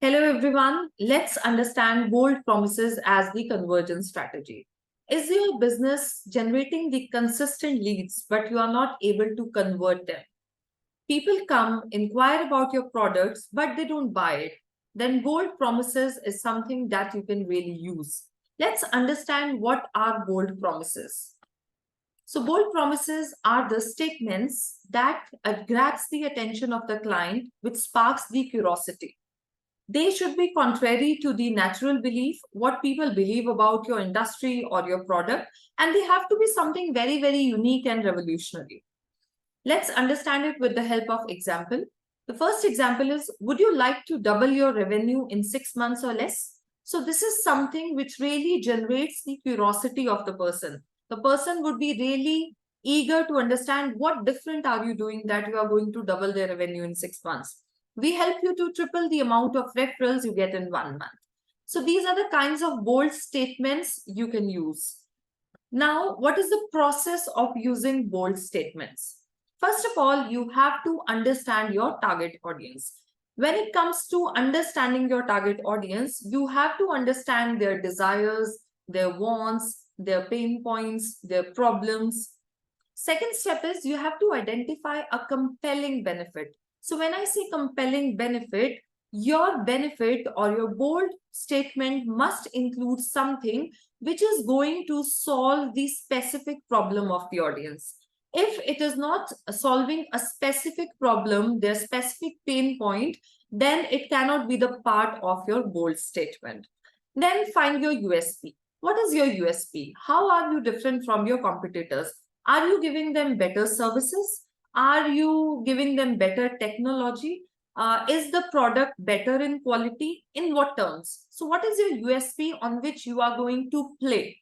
Hello, everyone. Let's understand bold promises as the conversion strategy. Is your business generating the consistent leads, but you are not able to convert them? People come, inquire about your products, but they don't buy it. Then bold promises is something that you can really use. Let's understand what are bold promises. So bold promises are the statements that grabs the attention of the client, which sparks the curiosity. They should be contrary to the natural belief, what people believe about your industry or your product, and they have to be something very, very unique and revolutionary. Let's understand it with the help of example. The first example is, would you like to double your revenue in 6 months or less? So this is something which really generates the curiosity of the person. The person would be really eager to understand what different are you doing that you are going to double their revenue in 6 months. We help you to triple the amount of referrals you get in 1 month. So these are the kinds of bold statements you can use. Now, what is the process of using bold statements? First of all, you have to understand your target audience. When it comes to understanding your target audience, you have to understand their desires, their wants, their pain points, their problems. Second step is you have to identify a compelling benefit. So when I say compelling benefit, your benefit or your bold statement must include something which is going to solve the specific problem of the audience. If it is not solving a specific problem, their specific pain point, then it cannot be the part of your bold statement. Then find your USP. What is your USP? How are you different from your competitors? Are you giving them better services? Are you giving them better technology? Is the product better in quality? In what terms? So what is your USP on which you are going to play?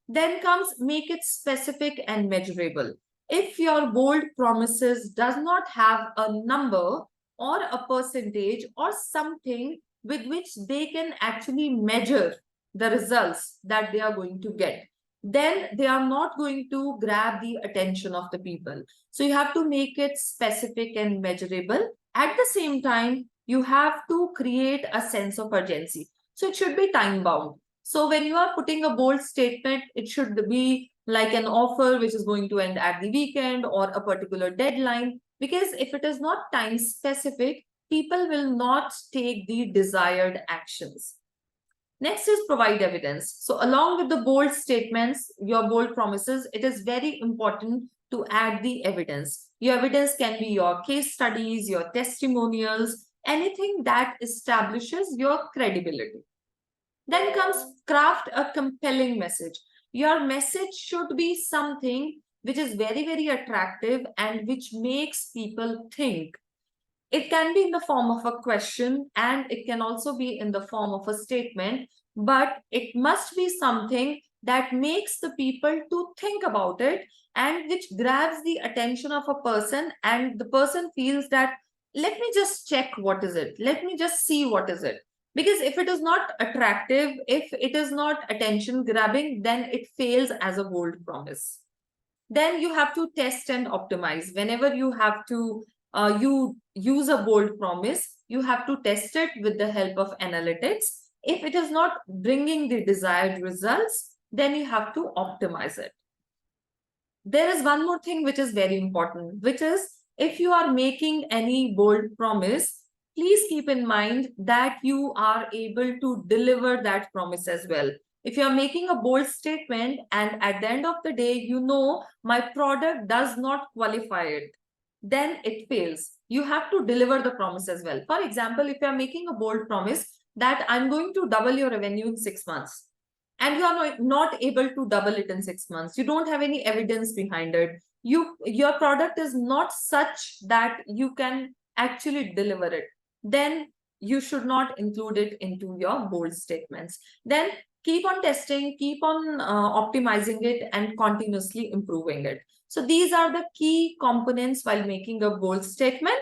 Then comes make it specific and measurable. If your bold promises does not have a number or a percentage or something with which they can actually measure the results that they are going to get, then they are not going to grab the attention of the people. So you have to make it specific and measurable. At the same time, you have to create a sense of urgency. So it should be time bound. So when you are putting a bold statement, it should be like an offer which is going to end at the weekend or a particular deadline. Because if it is not time specific, people will not take the desired actions. Next is provide evidence. So along with the bold statements, your bold promises, it is very important to add the evidence. Your evidence can be your case studies, your testimonials, anything that establishes your credibility. Then comes craft a compelling message. Your message should be something which is very, very attractive and which makes people think. It can be in the form of a question and it can also be in the form of a statement, but it must be something that makes the people to think about it and which grabs the attention of a person, and the person feels that let me just check what is it, let me just see what is it. Because if it is not attractive, if it is not attention grabbing, then it fails as a bold promise. Then you have to test and optimize. Whenever you have to you use a bold promise, you have to test it with the help of analytics. If it is not bringing the desired results, then you have to optimize it. There is one more thing which is very important, which is if you are making any bold promise, please keep in mind that you are able to deliver that promise as well. If you are making a bold statement and at the end of the day, you know my product does not qualify it, then it fails. You have to deliver the promise as well. For example, if you are making a bold promise that I'm going to double your revenue in 6 months, and you are not able to double it in 6 months, you don't have any evidence behind it, your product is not such that you can actually deliver it, then you should not include it into your bold statements. Then keep on testing, keep on optimizing it and continuously improving it. So these are the key components while making a bold statement.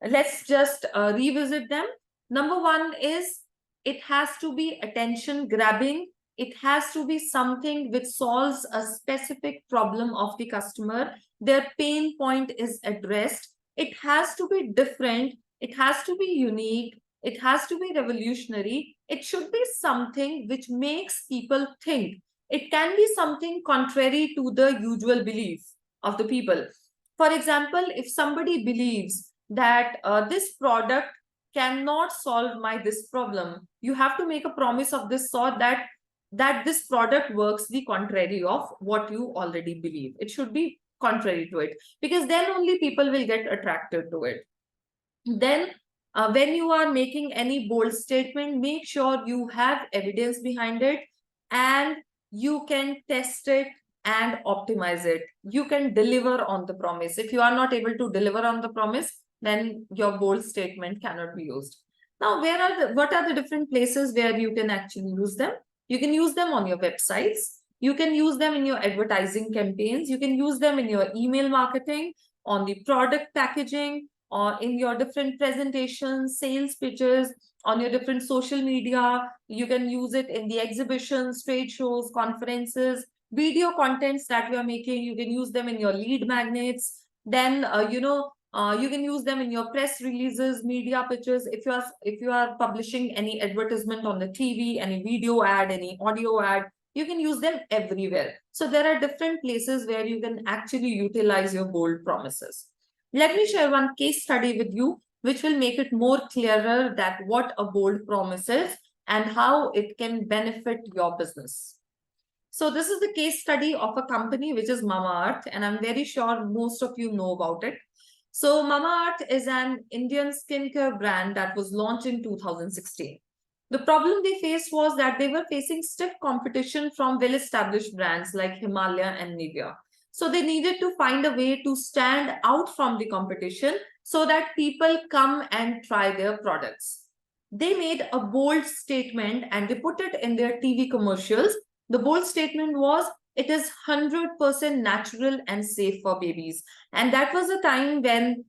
Let's just revisit them. Number one is it has to be attention grabbing. It has to be something which solves a specific problem of the customer. Their pain point is addressed. It has to be different. It has to be unique. It has to be revolutionary. It should be something which makes people think. It can be something contrary to the usual belief of the people. For example, if somebody believes that this product cannot solve my this problem, you have to make a promise of this sort that this product works the contrary of what you already believe. It should be contrary to it, because then only people will get attracted to it. Then when you are making any bold statement, make sure you have evidence behind it, and you can test it and optimize it. You can deliver on the promise. If you are not able to deliver on the promise, then your bold statement cannot be used. Now, what are the different places where you can actually use them? You can use them on your websites. You can use them in your advertising campaigns. You can use them in your email marketing, on the product packaging, or in your different presentations, sales pitches, on your different social media. You can use it in the exhibitions, trade shows, conferences, video contents that you are making. You can use them in your lead magnets. Then, you can use them in your press releases, media pitches. If you are publishing any advertisement on the TV, any video ad, any audio ad, you can use them everywhere. So there are different places where you can actually utilize your bold promises. Let me share one case study with you, which will make it more clearer that what a bold promise is and how it can benefit your business. So this is the case study of a company which is Mamaearth, and I'm very sure most of you know about it. So Mamaearth is an Indian skincare brand that was launched in 2016. The problem they faced was that they were facing stiff competition from well-established brands like Himalaya and Nivea. So they needed to find a way to stand out from the competition so that people come and try their products. They made a bold statement and they put it in their TV commercials. The bold statement was, it is 100% natural and safe for babies. And that was a time when,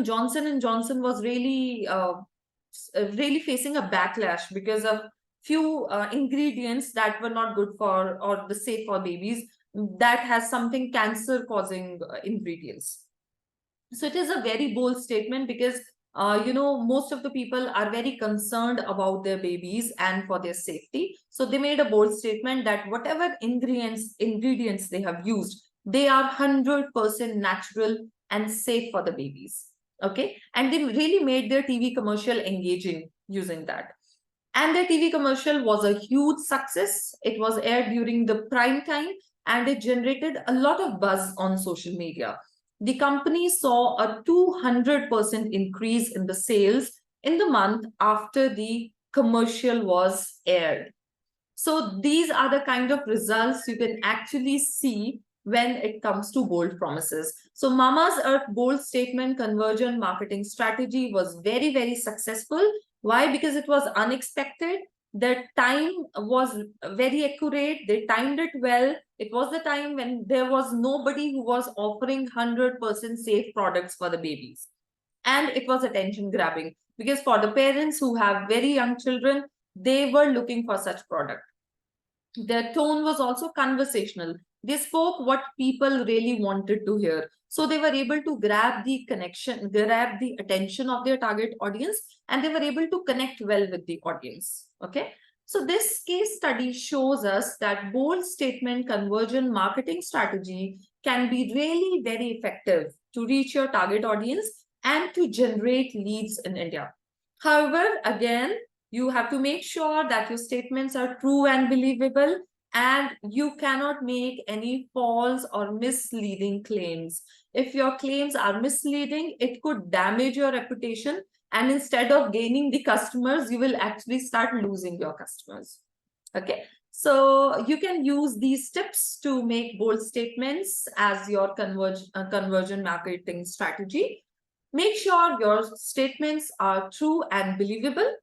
Johnson and Johnson was really facing a backlash because of few ingredients that were not good for or the safe for babies, that has something cancer causing ingredients. So it is a very bold statement because most of the people are very concerned about their babies and for their safety. So they made a bold statement that whatever ingredients they have used, they are 100% natural and safe for the babies. Okay, and they really made their TV commercial engaging using that. And their TV commercial was a huge success. It was aired during the prime time and it generated a lot of buzz on social media. The company saw a 200% increase in the sales in the month after the commercial was aired. So these are the kind of results you can actually see when it comes to bold promises. So Mamaearth bold statement conversion marketing strategy was very, very successful. Why? Because it was unexpected. The time was very accurate. They timed it well. It was the time when there was nobody who was offering 100% safe products for the babies. And it was attention grabbing because for the parents who have very young children, they were looking for such product. Their tone was also conversational. They spoke what people really wanted to hear. So they were able to grab the connection, grab the attention of their target audience, and they were able to connect well with the audience. Okay. So this case study shows us that bold statement conversion marketing strategy can be really very effective to reach your target audience and to generate leads in India. However, again, you have to make sure that your statements are true and believable, and you cannot make any false or misleading claims. If your claims are misleading, it could damage your reputation. And instead of gaining the customers, you will actually start losing your customers. Okay. So you can use these tips to make bold statements as your conversion marketing strategy. Make sure your statements are true and believable.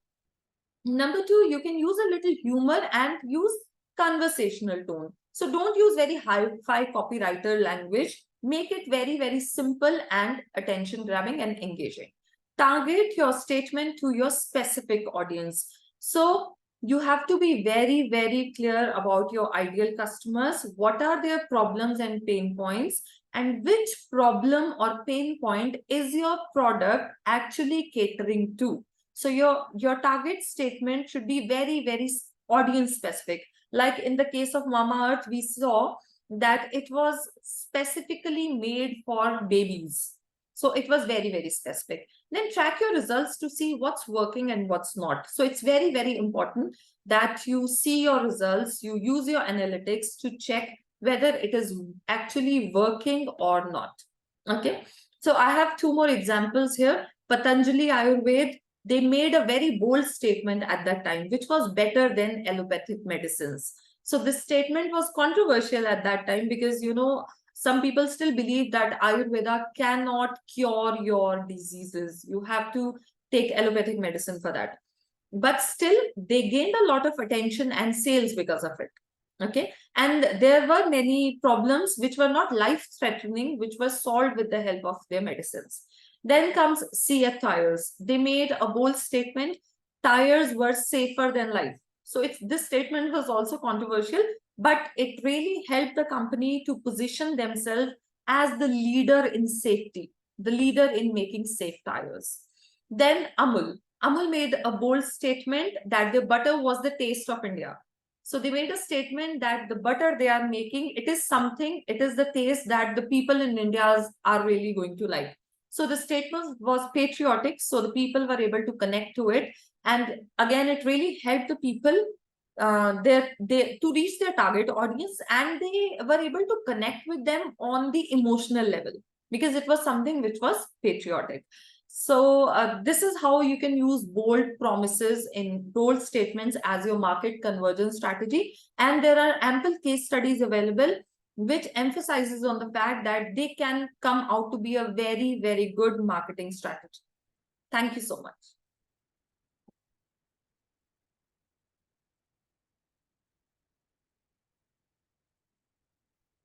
Number two, you can use a little humor and use conversational tone. So don't use very high-fi copywriter language. Make it very, very simple and attention-grabbing and engaging. Target your statement to your specific audience. So you have to be very, very clear about your ideal customers. What are their problems and pain points? And which problem or pain point is your product actually catering to? So your target statement should be very, very audience specific. Like in the case of Mama Earth, we saw that it was specifically made for babies. So it was very, very specific. Then track your results to see what's working and what's not. So it's very, very important that you see your results, you use your analytics to check whether it is actually working or not. Okay. So I have two more examples here. Patanjali Ayurved, they made a very bold statement at that time, which was better than allopathic medicines. So this statement was controversial at that time because, some people still believe that Ayurveda cannot cure your diseases. You have to take allopathic medicine for that. But still, they gained a lot of attention and sales because of it. Okay. And there were many problems which were not life threatening, which were solved with the help of their medicines. Then comes CF tires. They made a bold statement: tires were safer than life. So this statement was also controversial, but it really helped the company to position themselves as the leader in safety, the leader in making safe tires. Then Amul. Amul made a bold statement that the butter was the taste of India. So they made a statement that the butter they are making, it is the taste that the people in India are really going to like. So the statement was patriotic, so the people were able to connect to it. And again, it really helped the people to reach their target audience, and they were able to connect with them on the emotional level because it was something which was patriotic. So this is how you can use bold promises in bold statements as your market conversion strategy. And there are ample case studies available which emphasizes on the fact that they can come out to be a very, very good marketing strategy. Thank you so much.